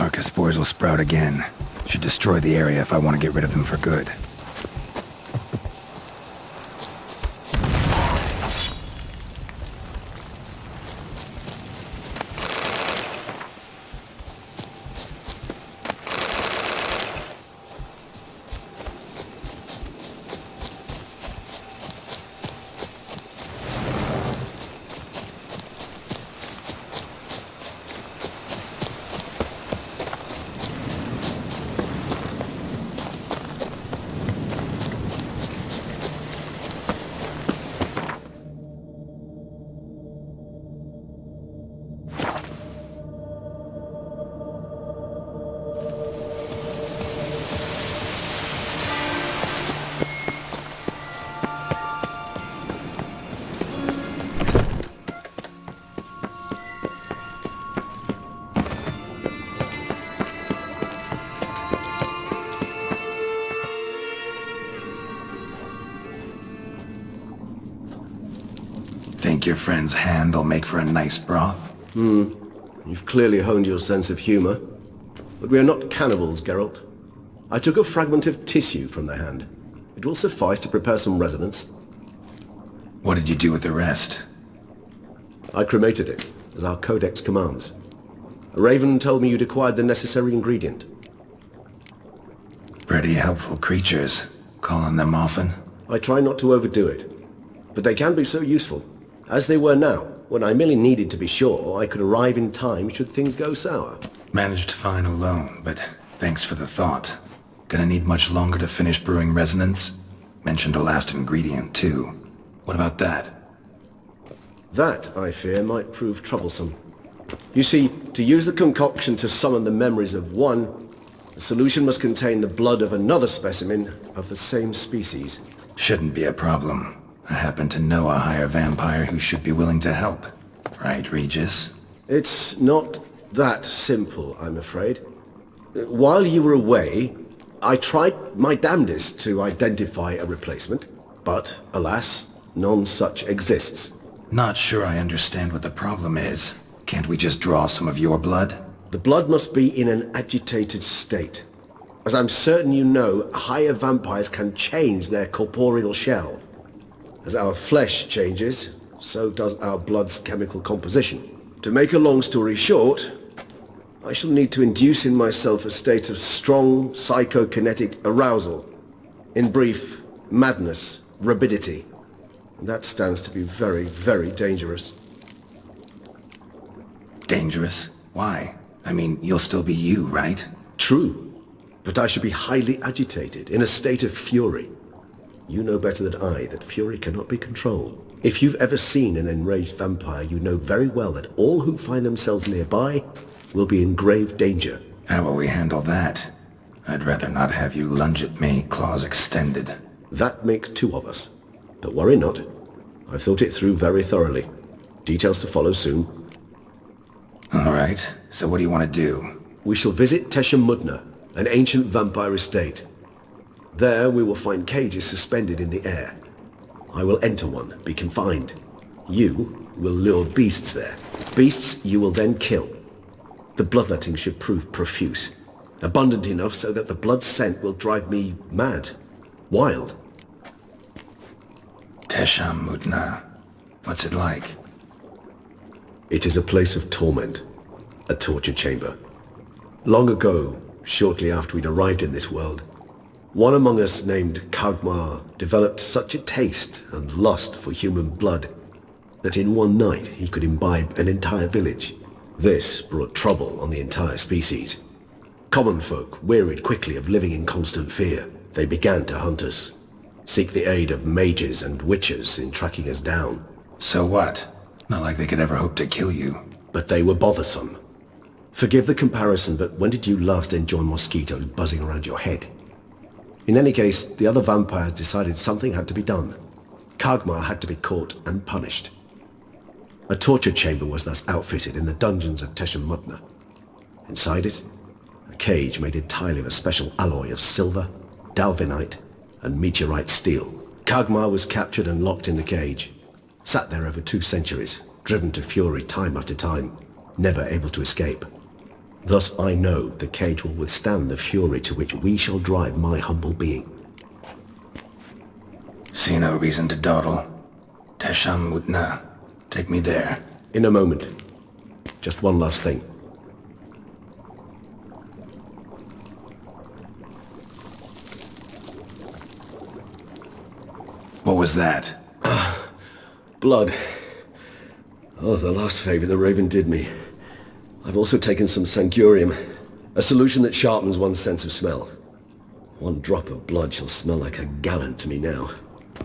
Marcus spores will sprout again. Should destroy the area if I want to get rid of them for good. Think your friend's hand will make for a nice broth? You've clearly honed your sense of humor. But we are not cannibals, Geralt. I took a fragment of tissue from the hand. It will suffice to prepare some resonance. What did you do with the rest? I cremated it, as our codex commands. A raven told me you'd acquired the necessary ingredient. Pretty helpful creatures. Calling them often? I try not to overdo it. But they can be so useful. As they were now, when I merely needed to be sure I could arrive in time should things go sour. Managed fine alone, but thanks for the thought. Gonna need much longer to finish brewing resonance? Mentioned the last ingredient, too. What about that? That, I fear, might prove troublesome. You see, to use the concoction to summon the memories of one, the solution must contain the blood of another specimen of the same species. Shouldn't be a problem. I happen to know a higher vampire who should be willing to help. Right, Regis? It's not that simple, I'm afraid. While you were away, I tried my damnedest to identify a replacement, but, alas, none such exists. Not sure I understand what the problem is. Can't we just draw some of your blood? The blood must be in an agitated state. As I'm certain you know, higher vampires can change their corporeal shell. As our flesh changes, so does our blood's chemical composition. To make a long story short, I shall need to induce in myself a state of strong psychokinetic arousal. In brief, madness, rabidity. And that stands to be very, very dangerous. Dangerous? Why? I mean, you'll still be you, right? True, but I should be highly agitated, in a state of fury. You know better than I that fury cannot be controlled. If you've ever seen an enraged vampire, you know very well that all who find themselves nearby will be in grave danger. How will we handle that? I'd rather not have you lunge at me, claws extended. That makes two of us. But worry not. I've thought it through very thoroughly. Details to follow soon. All right, so what do you want to do? We shall visit Tesham Mutna, an ancient vampire estate. There we will find cages suspended in the air. I will enter one, be confined. You will lure beasts there. Beasts you will then kill. The bloodletting should prove profuse. Abundant enough so that the blood scent will drive me mad. Wild. Tesham Mutna. What's it like? It is a place of torment. A torture chamber. Long ago, shortly after we'd arrived in this world, one among us named Kagmar developed such a taste and lust for human blood that in one night he could imbibe an entire village. This brought trouble on the entire species. Common folk wearied quickly of living in constant fear. They began to hunt us, seek the aid of mages and witches in tracking us down. So what? Not like they could ever hope to kill you. But they were bothersome. Forgive the comparison, but when did you last enjoy mosquitoes buzzing around your head? In any case, the other vampires decided something had to be done. Kagmar had to be caught and punished. A torture chamber was thus outfitted in the dungeons of Tesham Mutna. Inside it, a cage made entirely of a special alloy of silver, dalvinite, and meteorite steel. Kagmar was captured and locked in the cage. Sat there over 2 centuries, driven to fury time after time, never able to escape. Thus I know the cage will withstand the fury to which we shall drive my humble being. See no reason to dawdle. Tesham, Mutna. Take me there. In a moment. Just one last thing. What was that? Blood. Oh, the last favor the Raven did me. I've also taken some Sancurium, a solution that sharpens one's sense of smell. One drop of blood shall smell like a gallon to me now.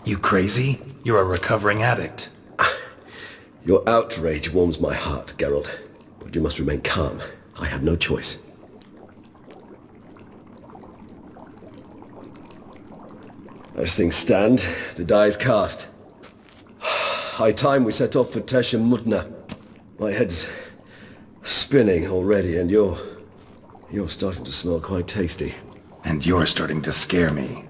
You crazy? You're a recovering addict. Your outrage warms my heart, Geralt. But you must remain calm. I have no choice. As things stand, the die is cast. High time we set off for Tesham Mutna. My head's spinning already, and you're starting to smell quite tasty. And you're starting to scare me.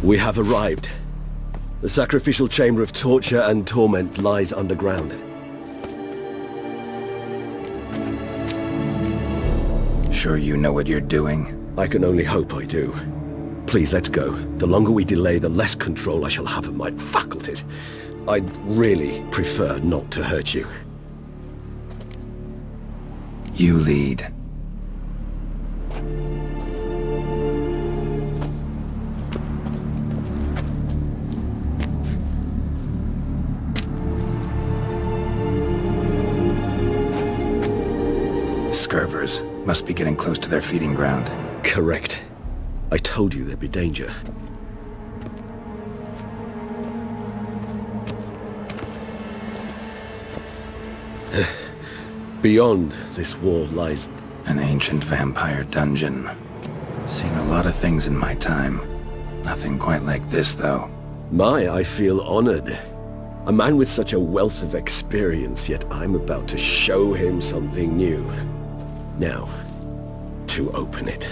We have arrived. The sacrificial chamber of torture and torment lies underground. Sure you know what you're doing? I can only hope I do. Please, let's go. The longer we delay, the less control I shall have of my faculties. I'd really prefer not to hurt you. You lead. Scurvers must be getting close to their feeding ground. Correct. I told you there'd be danger. Beyond this wall lies... An ancient vampire dungeon. Seen a lot of things in my time. Nothing quite like this, though. I feel honored. A man with such a wealth of experience, yet I'm about to show him something new. Now, to open it.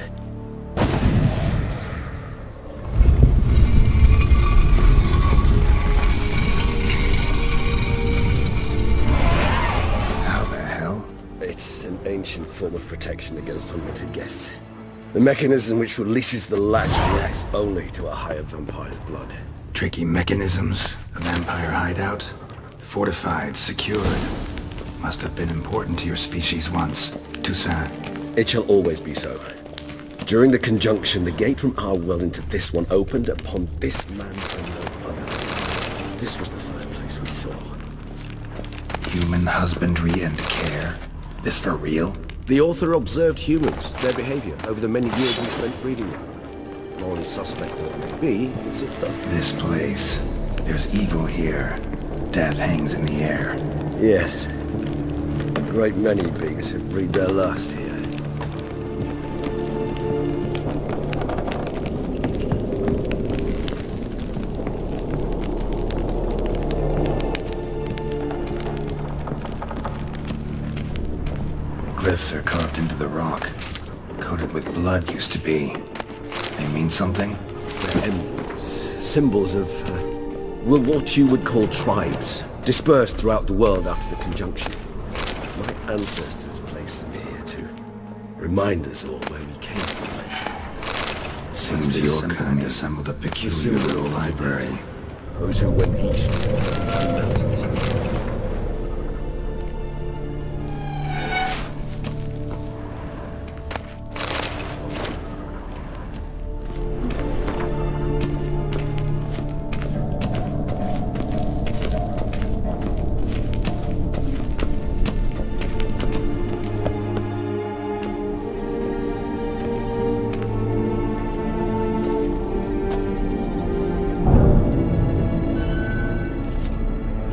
How the hell? It's an ancient form of protection against unwanted guests. The mechanism which releases the latch reacts only to a higher vampire's blood. Tricky mechanisms, a vampire hideout. Fortified, secured. Must have been important to your species once. Toussaint. It shall always be so. During the conjunction, the gate from our world into this one opened upon this land and no other. This was the first place we saw. Human husbandry and care. This for real? The author observed humans, their behavior, over the many years we spent breeding them. Morally suspect that it may be, it's a fact. This place. There's evil here. Death hangs in the air. Yes. A great many beings have breathed their last here. Glyphs are carved into the rock. Coated with blood used to be. They mean something? They're emblems, symbols of, what you would call tribes, dispersed throughout the world after the conjunction. My ancestors placed them here to remind us all where we came from. Seems your kind assembled a peculiar little library. Those who went east to the mountains.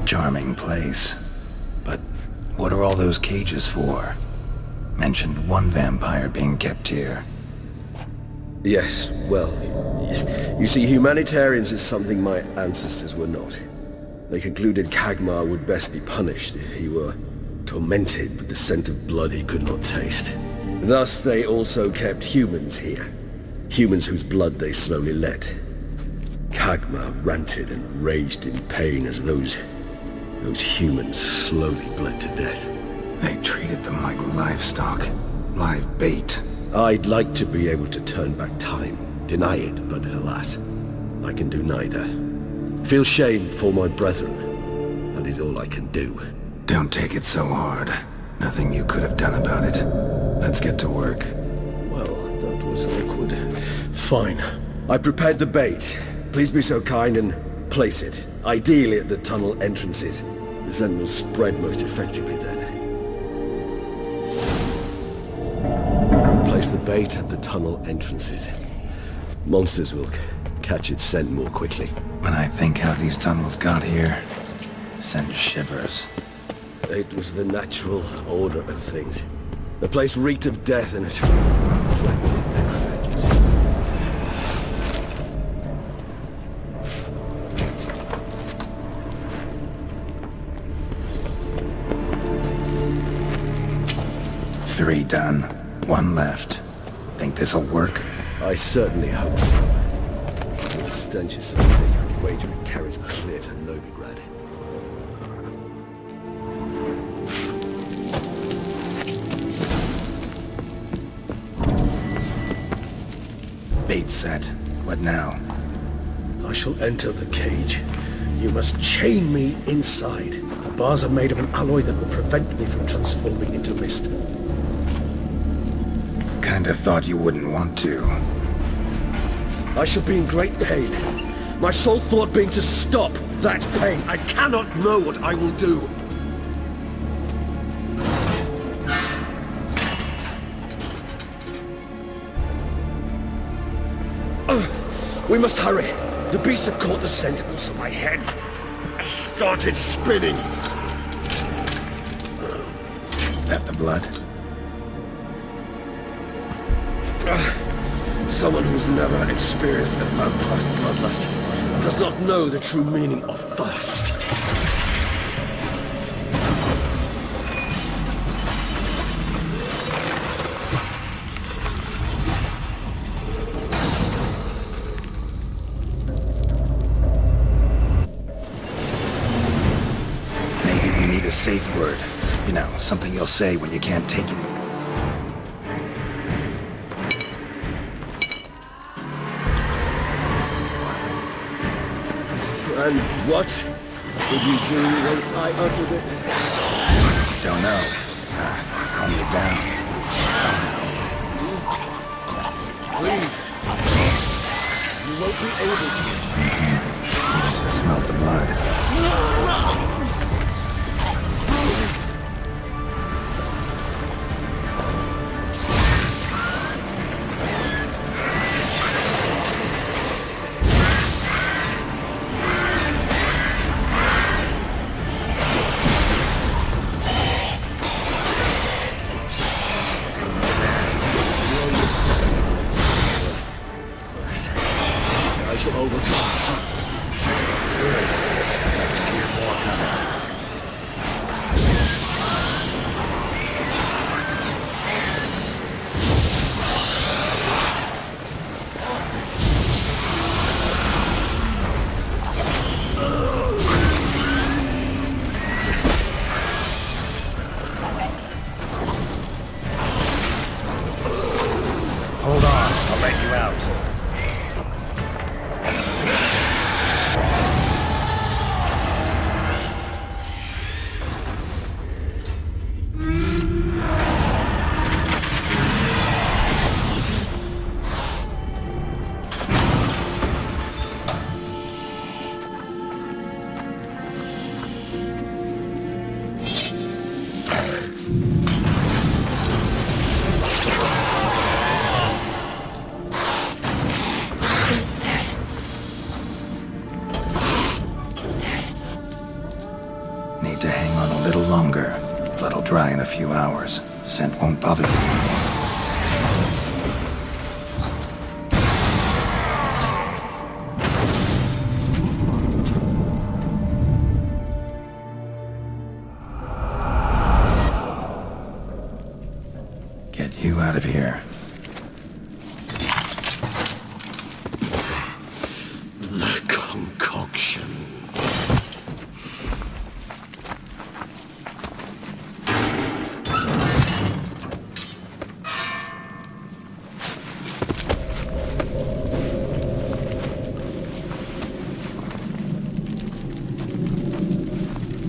Charming place. But what are all those cages for? Mentioned one vampire being kept here. Yes, well, you see, humanitarians is something my ancestors were not. They concluded Kagmar would best be punished if he were tormented with the scent of blood he could not taste. Thus, they also kept humans here. Humans whose blood they slowly let. Kagmar ranted and raged in pain as those humans slowly bled to death. They treated them like livestock. Live bait. I'd like to be able to turn back time, deny it, but alas, I can do neither. Feel shame for my brethren. That is all I can do. Don't take it so hard. Nothing you could have done about it. Let's get to work. Well, that was awkward. Fine. I prepared the bait. Please be so kind and place it. Ideally at the tunnel entrances. The scent will spread most effectively then. Place the bait at the tunnel entrances. Monsters will catch its scent more quickly. When I think how these tunnels got here, send shivers. It was the natural order of things. The place reeked of death and attracted necromancers. Three done. One left. Think this'll work? I certainly hope so. The stench is so thick, I'd wager it carries clear to Novigrad. Bait set. What now? I shall enter the cage. You must chain me inside. The bars are made of an alloy that will prevent me from transforming into mist. Kinda thought you wouldn't want to. I shall be in great pain. My sole thought being to stop that pain. I cannot know what I will do. We must hurry. The beasts have caught the scent, and also my head has started spinning. That the blood? Someone who's never experienced a vampire's bloodlust does not know the true meaning of thirst. Maybe we need a safe word. You know, something you'll say when you can't take it. And what did you do once I uttered it? Don't know. Calm you down. Somehow. Please. You won't be able to. I smell the blood. I shall overflow. Hold on, I'll let you out. Need to hang on a little longer. Blood'll dry in a few hours. Scent won't bother me. Get you out of here. The concoction.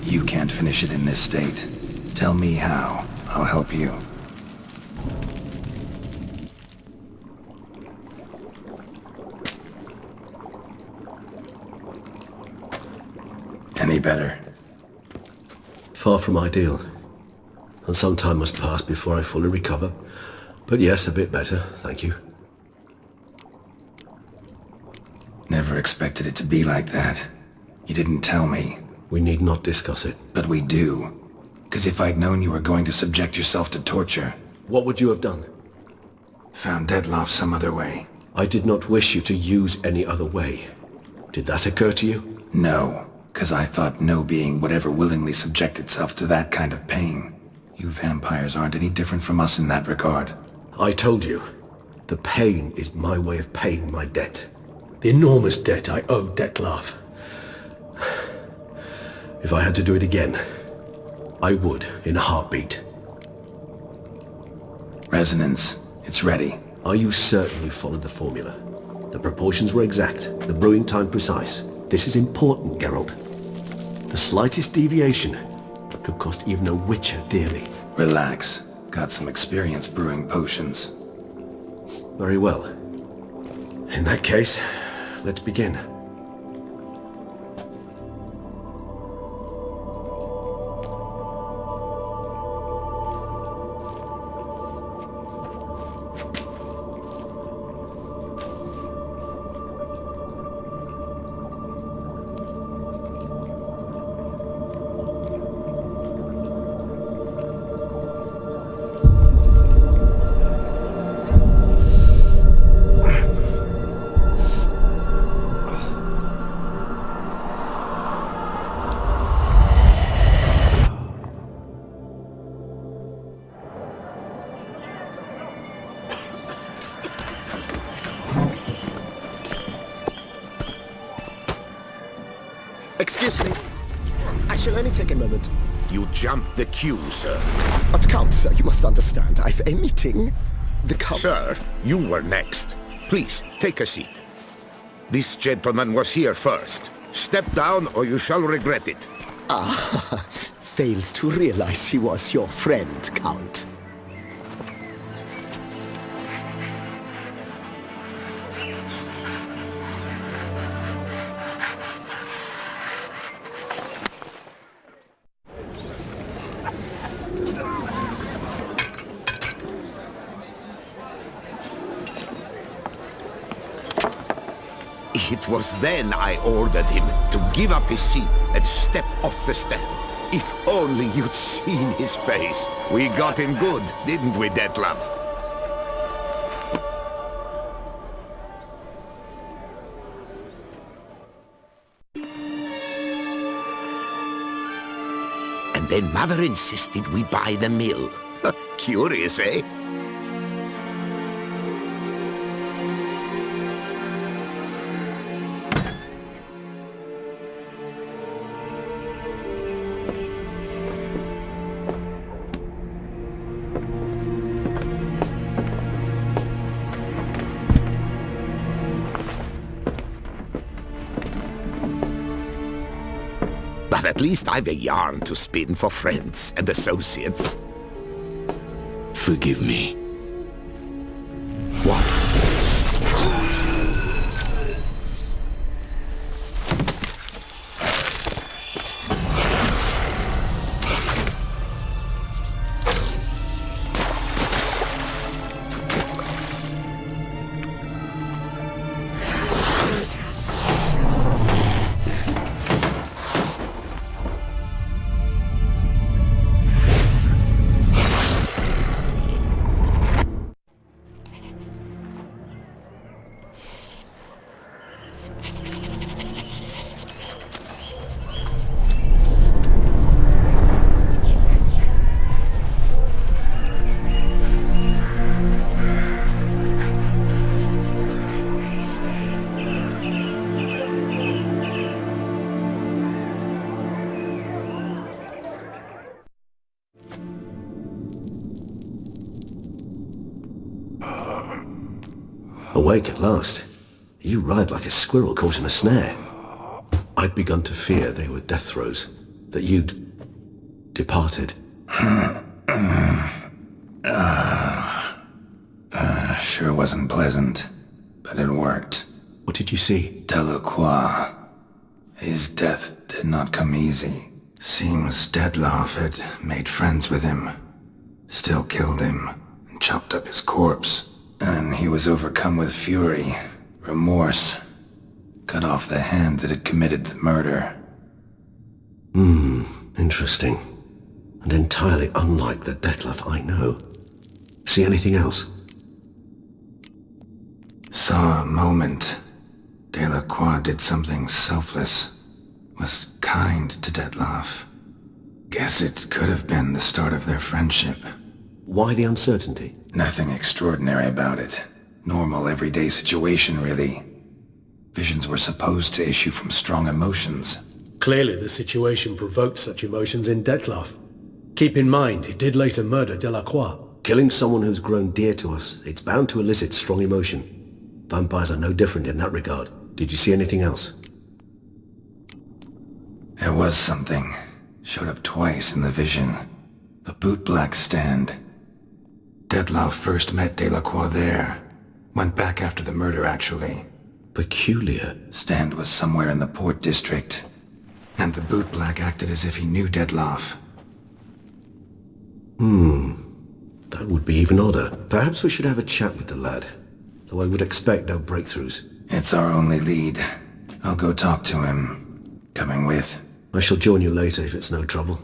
You can't finish it in this state. Tell me how. I'll help you. Any better? Far from ideal. And some time must pass before I fully recover. But yes, a bit better, thank you. Never expected it to be like that. You didn't tell me. We need not discuss it. But we do. 'Cause if I'd known you were going to subject yourself to torture... What would you have done? Found Deadloff some other way. I did not wish you to use any other way. Did that occur to you? No, 'cause I thought no being would ever willingly subject itself to that kind of pain. You vampires aren't any different from us in that regard. I told you. The pain is my way of paying my debt. The enormous debt I owe Detlaf. If I had to do it again, I would in a heartbeat. Resonance. It's ready. Are you certain you followed the formula? The proportions were exact, the brewing time precise. This is important, Geralt. The slightest deviation could cost even a witcher dearly. Relax. Got some experience brewing potions. Very well. In that case, let's begin. Excuse me. I shall only take a moment. You jumped the queue, sir. But Count, sir, you must understand. I've a meeting. The Count... Sir, you were next. Please, take a seat. This gentleman was here first. Step down or you shall regret it. Ah, fails to realize he was your friend, Count. It was then I ordered him to give up his seat and step off the step. If only you'd seen his face. We got him good, didn't we, Detlef? And then Mother insisted we buy the mill. Curious, eh? But at least I've a yarn to spin for friends and associates. Forgive me. What? Awake at last. You ride like a squirrel caught in a snare. I'd begun to fear they were death throes, that you'd departed. Sure wasn't pleasant, but it worked. What did you see? Delacroix. His death did not come easy. Seems Dettlaff had made friends with him, still killed him, and chopped up his corpse. And he was overcome with fury, remorse, cut off the hand that had committed the murder. Interesting. And entirely unlike the Dettlaff I know. See anything else? Saw a moment. Delacroix did something selfless. Was kind to Dettlaff. Guess it could have been the start of their friendship. Why the uncertainty? Nothing extraordinary about it. Normal, everyday situation, really. Visions were supposed to issue from strong emotions. Clearly the situation provoked such emotions in Dettlaff. Keep in mind, he did later murder Delacroix. Killing someone who's grown dear to us, it's bound to elicit strong emotion. Vampires are no different in that regard. Did you see anything else? There was something. Showed up twice in the vision. A bootblack stand. Dettlaff first met Delacroix there. Went back after the murder, actually. Peculiar. Stand was somewhere in the Port District. And the bootblack acted as if he knew Dettlaff. That would be even odder. Perhaps we should have a chat with the lad. Though I would expect no breakthroughs. It's our only lead. I'll go talk to him. Coming with? I shall join you later if it's no trouble.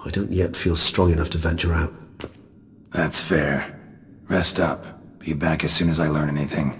I don't yet feel strong enough to venture out. That's fair. Rest up. Be back as soon as I learn anything.